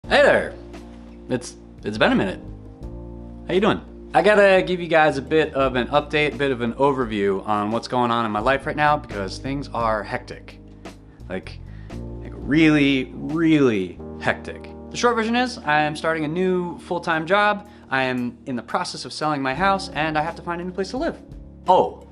Hey there! It's been a minute. How you doing? I gotta give you guys a bit of an update, a bit of an overview on what's going on in my life right now because things are hectic. Like really hectic. The short version is I am starting a new full-time job. I am in the process of selling my house and I have to find a new place to live. Oh,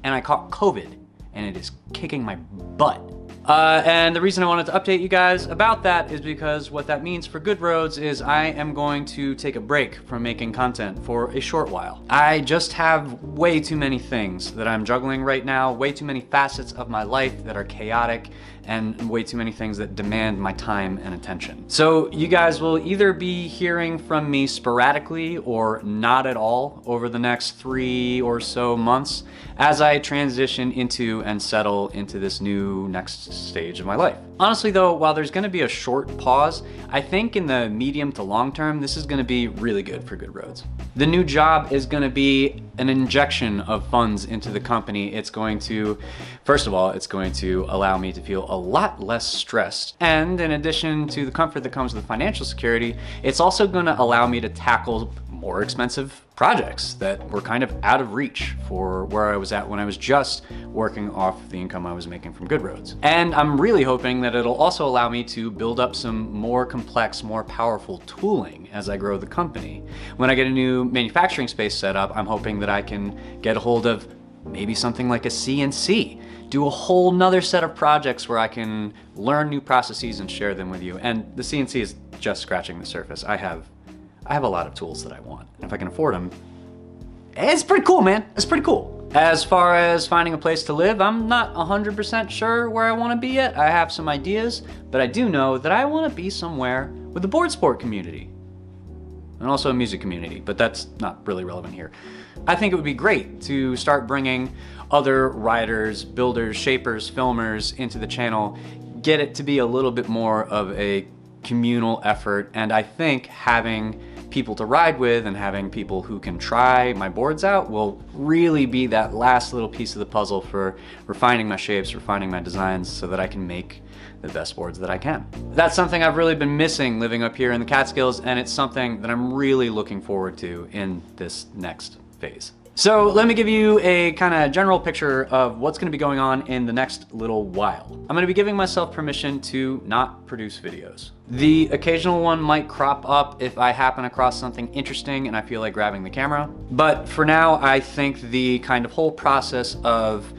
and I caught COVID and it is kicking my butt. And the reason I wanted to update you guys about that is because what that means for Good Roads is I am going to take a break from making content for a short while. I just have way too many things that I'm juggling right now, way too many facets of my life that are chaotic, and way too many things that demand my time and attention. So you guys will either be hearing from me sporadically or not at all over the next 3 or so months as I transition into and settle into this new next stage of my life. Honestly though, while there's gonna be a short pause, I think in the medium to long term, this is gonna be really good for Good Roads. The new job is gonna be an injection of funds into the company. It's going to, first of all, it's going to allow me to feel a lot less stressed. And in addition to the comfort that comes with financial security, it's also gonna allow me to tackle more expensive projects that were kind of out of reach for where I was at when I was just working off the income I was making from Good Roads. And I'm really hoping that it'll also allow me to build up some more complex, more powerful tooling as I grow the company. When I get a new manufacturing space set up, I'm hoping that I can get a hold of maybe something like a CNC, do a whole nother set of projects where I can learn new processes and share them with you. And the CNC is just scratching the surface. I have a lot of tools that I want, and if I can afford them, it's pretty cool, man. It's pretty cool. As far as finding a place to live, I'm not 100% sure where I want to be yet. I have some ideas, but I do know that I want to be somewhere with the board sport community and also a music community, but that's not really relevant here. I think it would be great to start bringing other riders, builders, shapers, filmers into the channel, get it to be a little bit more of a communal effort, and I think having people to ride with and having people who can try my boards out will really be that last little piece of the puzzle for refining my shapes, refining my designs so that I can make the best boards that I can. That's something I've really been missing living up here in the Catskills, and it's something that I'm really looking forward to in this next phase. So let me give you a kind of general picture of what's going to be going on in the next little while. I'm going to be giving myself permission to not produce videos. The occasional one might crop up if I happen across something interesting and I feel like grabbing the camera. But for now, I think the kind of whole process of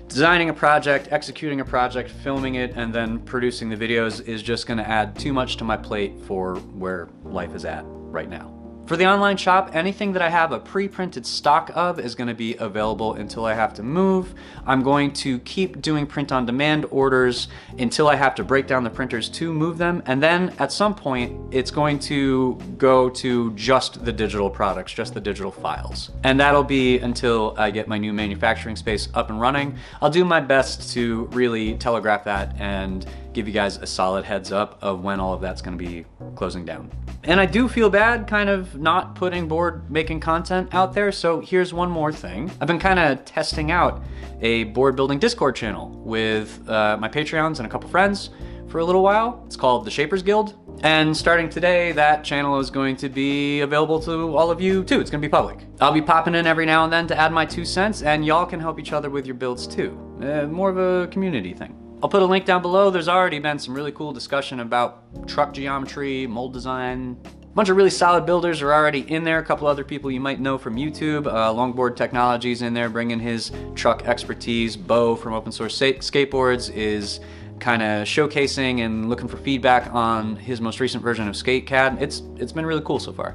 designing a project, executing a project, filming it, and then producing the videos is just going to add too much to my plate for where life is at right now. For the online shop, anything that I have a pre-printed stock of is going to be available until I have to move. I'm going to keep doing print-on-demand orders until I have to break down the printers to move them, and then at some point it's going to go to just the digital products, just the digital files. And that'll be until I get my new manufacturing space up and running. I'll do my best to really telegraph that and give you guys a solid heads up of when all of that's going to be closing down. And I do feel bad kind of not putting board making content out there, so here's one more thing. I've been kind of testing out a board building Discord channel with my Patreons and a couple friends for a little while. It's called the Shapers Guild, and starting today that channel is going to be available to all of you too. It's going to be public. I'll be popping in every now and then to add my 2 cents, and y'all can help each other with your builds too. More of a community thing. I'll put a link down below. There's already been some really cool discussion about truck geometry, mold design. A bunch of really solid builders are already in there. A couple other people you might know from YouTube. Longboard Technology is in there bringing his truck expertise. Beau from openSource skateboards is kind of showcasing and looking for feedback on his most recent version of SkateCAD. It's been really cool so far.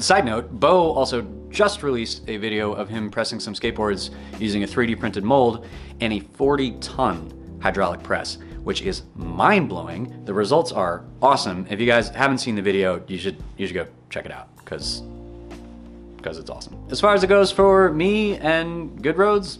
Side note, Beau also just released a video of him pressing some skateboards using a 3D printed mold and a 40-ton hydraulic press, which is mind-blowing. The results are awesome. If you guys haven't seen the video, you should go check it out because it's awesome. As far as it goes for me and Good Roads,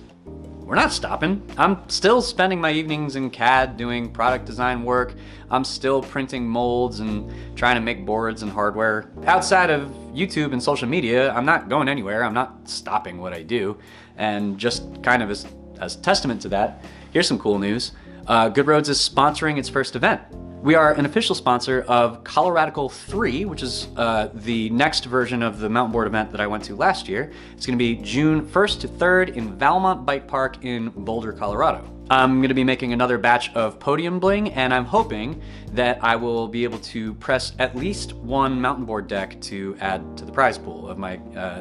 we're not stopping. I'm still spending my evenings in CAD doing product design work. I'm still printing molds and trying to make boards and hardware. Outside of YouTube and social media, I'm not going anywhere. I'm not stopping what I do. And just kind of as testament to that, here's some cool news. Good Roads is sponsoring its first event. We are an official sponsor of Coloradical 3, which is the next version of the mountain board event that I went to last year. It's gonna be June 1st to 3rd in Valmont Bike Park in Boulder, Colorado. I'm gonna be making another batch of podium bling, and I'm hoping that I will be able to press at least one mountain board deck to add to the prize pool of my,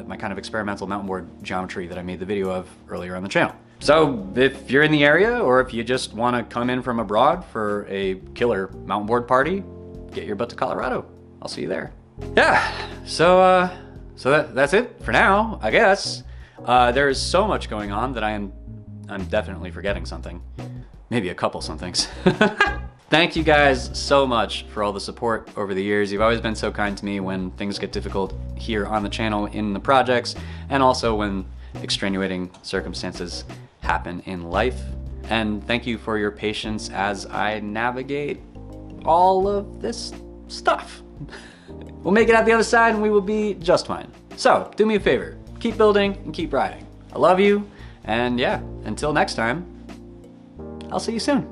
my kind of experimental mountain board geometry that I made the video of earlier on the channel. So if you're in the area, or if you just want to come in from abroad for a killer mountain board party, get your butt to Colorado. I'll see you there. Yeah, so that's it for now, I guess. There is so much going on that I'm definitely forgetting something. Maybe a couple somethings. Thank you guys so much for all the support over the years. You've always been so kind to me when things get difficult here on the channel in the projects, and also when extenuating circumstances happen in life. And thank you for your patience as I navigate all of this stuff. We'll make it out the other side and we will be just fine. So do me a favor, keep building and keep riding. I love you, and yeah, until next time, I'll see you soon.